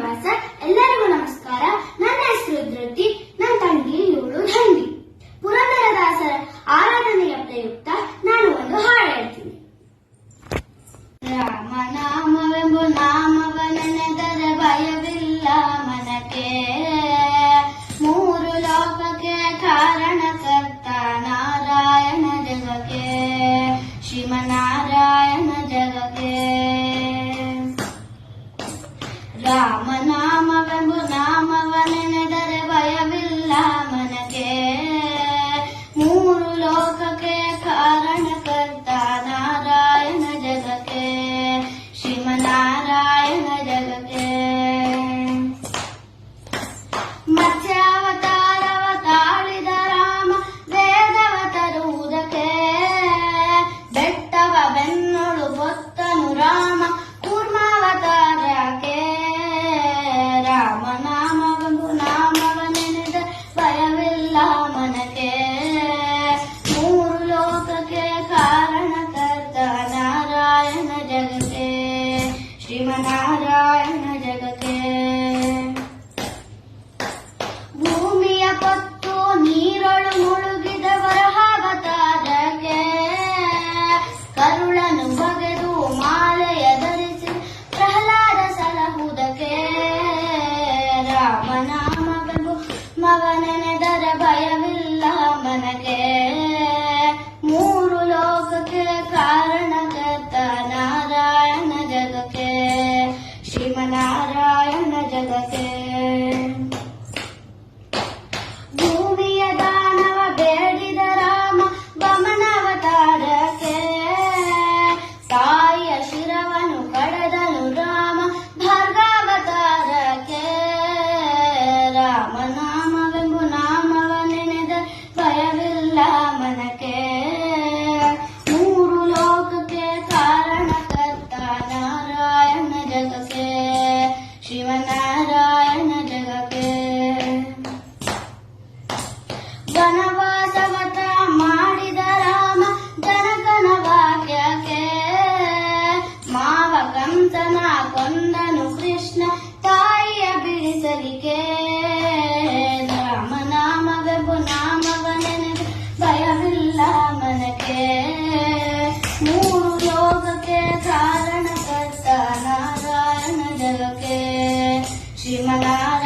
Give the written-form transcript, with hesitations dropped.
ಶ್ರೀನಿವಾಸ. ಎಲ್ಲರಿಗೂ ನಮಸ್ಕಾರ. ನನ್ನ ಹೆಸರು ಧೃತಿ. ನನ್ನ ತಂಗಿ ಇವಳು ಧಂಡಿ. ಪುರಂದರದಾಸರ ಆರಾಧನೆಯ ಪ್ರಯುಕ್ತ ನಾನು ಒಂದು ಹಾಡು ಹೇಳ್ತೀನಿ. ರಾಮನಾಮವೆಂಬ ನಾಮವ ನೆನೆದರೆ ಭಯವಿಲ್ಲ ಮನಕ್ಕೆ, ಮೂರು ಲೋಕಕ್ಕೆ ಕಾರಣಕರ್ತ ನಾರಾಯಣ ಜಗಕ್ಕೆ, ಶ್ರೀಮನ್ನಾರಾಯಣ ಜಗಕ್ಕೆ. ರಾಮನಾಮವೆಂಬ ನಾಮವ ನೆನೆದರೆ ಭಯವಿಲ್ಲ ಮನಕ್ಕೆ, ಮೂರು ಲೋಕಕ್ಕೆ ಕಾರಣಕರ್ತ ನಾರಾಯಣ ಜಗಕ್ಕೆ, ಶ್ರೀಮನ್ನಾರಾಯಣ ಜಗಕ್ಕೆ. ಮತ್ಸ್ಯಾವತಾರವ ತಾಳಿದ ರಾಮ ವೇದವ ತರುವುದಕ್ಕೆ, ಬೆಟ್ಟವ ಬೆನ್ನೊಳು ಹೊತ್ತನು ರಾಮ ಕೂರ್ಮಾವತಾರಕ್ಕೆ. ರಾಮನಾಮವೆಂಬ ನಾಮವ ನೆನೆದ ಭಯವಿಲ್ಲ ಮನಕ್ಕೆ, ಮೂರು ಲೋಕಕ್ಕೆ ಕಾರಣಕರ್ತ ನಾರಾಯಣ ಜಗಕ್ಕೆ, ಶ್ರೀಮನ್ನಾರಾಯಣ ಜಗಕ್ಕೆ. ಭೂಮಿಯ ಪತ್ತು ನೀರೊಳು ಮುಳುಗಿದ ವರಹಾವತಾರಕ್ಕೆ, ಕರುಳನು ಬಗೆದು ಮಾಲೆಯ ಧರಿಸಿ ಪ್ರಹ್ಲಾದ ಸಲಹುದಕ್ಕೆ. ರಾಮನಾಮವೆಂಬ ಮವನೆನೆದರೆ ಭಯವಿಲ್ಲ ಮನಕ್ಕೆ, ಮೂರು ಲೋಕಕ್ಕೆ ಕಾರಣಕರ್ತ ನಾರಾಯಣ ಜಗಕ್ಕೆ, ಶ್ರೀಮನ್ನಾರಾಯಣ ಜಗಕ್ಕೆ. ಭೂಮಿಯ ದಾನವ ಬೇಡಿದ ರಾಮ ವಮನಾವತಾರಕ್ಕೆ, ತಾಯಿಯ ಶಿರವನು ಕಡದನು ರಾಮ ಭಾರ್ಗಾವತಾರಕ್ಕೆ. ರಾಮನಾಮವೆಂಬ ನಾಮವ ನೆನೆದ ಭಯವಿಲ್ಲ ಮನಕ್ಕೆ, ಮೂರು ಲೋಕಕ್ಕೆ ಕಾರಣಕರ್ತ ನಾರಾಯಣ ಜಗಕ್ಕೆ, ಶ್ರೀಮನ್ನಾರಾಯಣ ಜಗಕ್ಕೆ. ವನವಾಸವತ ಮಾಡಿದ ರಾಮ ಜನಕನ ವಾಕ್ಯಕ್ಕೆ, ಮಾವ ಕಂಸನ ಕೊಂದನು ಕೃಷ್ಣ ತಾಯಿಯ ಬಿಡಿಸಲಿಕ್ಕೆ. ರಾಮನಾಮವೆಂಬ ನಾಮವ ನೆನೆದ ಭಯವಿಲ್ಲ ಮನಕ್ಕೆ, ಮೂರು ಲೋಕಕ್ಕೆ ಕಾರಣಕರ್ತ ನಾರಾಯಣ ಜಗಕ್ಕೆ, ಶ್ರೀಮನ್ನಾರಾಯಣ